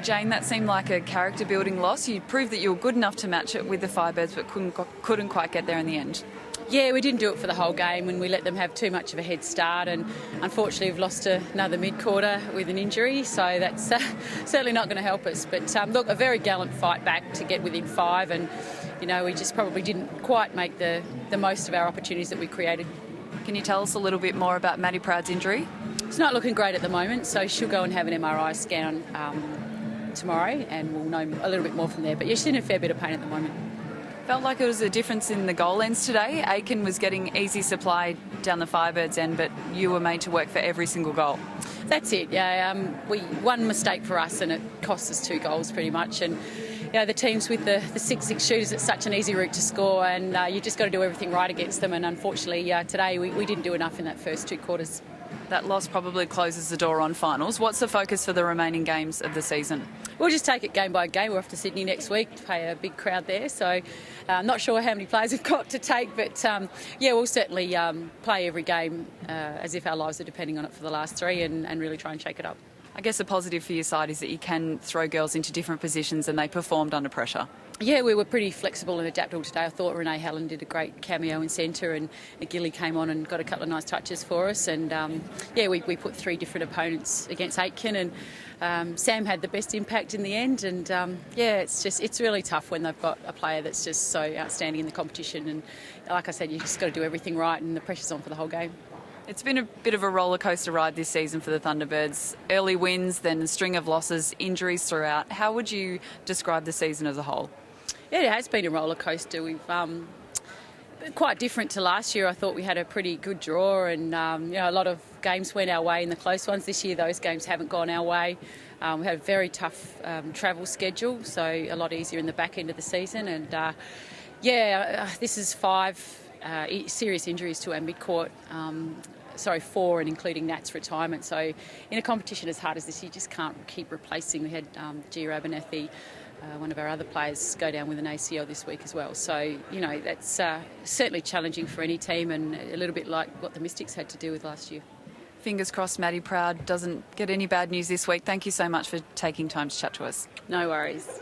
Jane, that seemed like a character-building loss. You proved that you were good enough to match it with the Firebirds, but couldn't quite get there in the end. Yeah, we didn't do it for the whole game and we let them have too much of a head start, and unfortunately we've lost another mid-quarter with an injury, so that's certainly not going to help us. But look, a very gallant fight back to get within 5, and we just probably didn't quite make the most of our opportunities that we created. Can you tell us a little bit more about Maddie Proud's injury? It's not looking great at the moment, so she'll go and have an MRI scan tomorrow and we'll know a little bit more from there. But she's in a fair bit of pain at the moment. Felt like it was a difference in the goal ends today. Aiken was getting easy supply down the Firebirds end, but you were made to work for every single goal. That's it, yeah. One mistake for us and it cost us 2 goals pretty much. And the teams with the 6-6 shooters, it's such an easy route to score, and you just got to do everything right against them. And unfortunately, today we didn't do enough in that first 2 quarters. That loss probably closes the door on finals. What's the focus for the remaining games of the season? We'll just take it game by game. We're off to Sydney next week to play a big crowd there. So I'm not sure how many players we've got to take, but we'll certainly play every game as if our lives are depending on it for the last 3 and really try and shake it up. I guess a positive for your side is that you can throw girls into different positions and they performed under pressure. Yeah, we were pretty flexible and adaptable today. I thought Renee Hallen did a great cameo in centre, and Gilly came on and got a couple of nice touches for us. And we put 3 different opponents against Aitken, and Sam had the best impact in the end. And it's really tough when they've got a player that's just so outstanding in the competition. And like I said, you just got to do everything right, and the pressure's on for the whole game. It's been a bit of a roller coaster ride this season for the Thunderbirds. Early wins, then a string of losses, injuries throughout. How would you describe the season as a whole? Yeah, it has been a roller coaster. We've quite different to last year. I thought we had a pretty good draw, and a lot of games went our way in the close ones. This year, those games haven't gone our way. We had a very tough travel schedule, so a lot easier in the back end of the season. And this is 5 serious injuries to our mid-court. 4, and including Nat's retirement. So in a competition as hard as this, you just can't keep replacing. We had Gia Abernethy, one of our other players, go down with an ACL this week as well. So, that's certainly challenging for any team, and a little bit like what the Mystics had to deal with last year. Fingers crossed Maddie Proud doesn't get any bad news this week. Thank you so much for taking time to chat to us. No worries.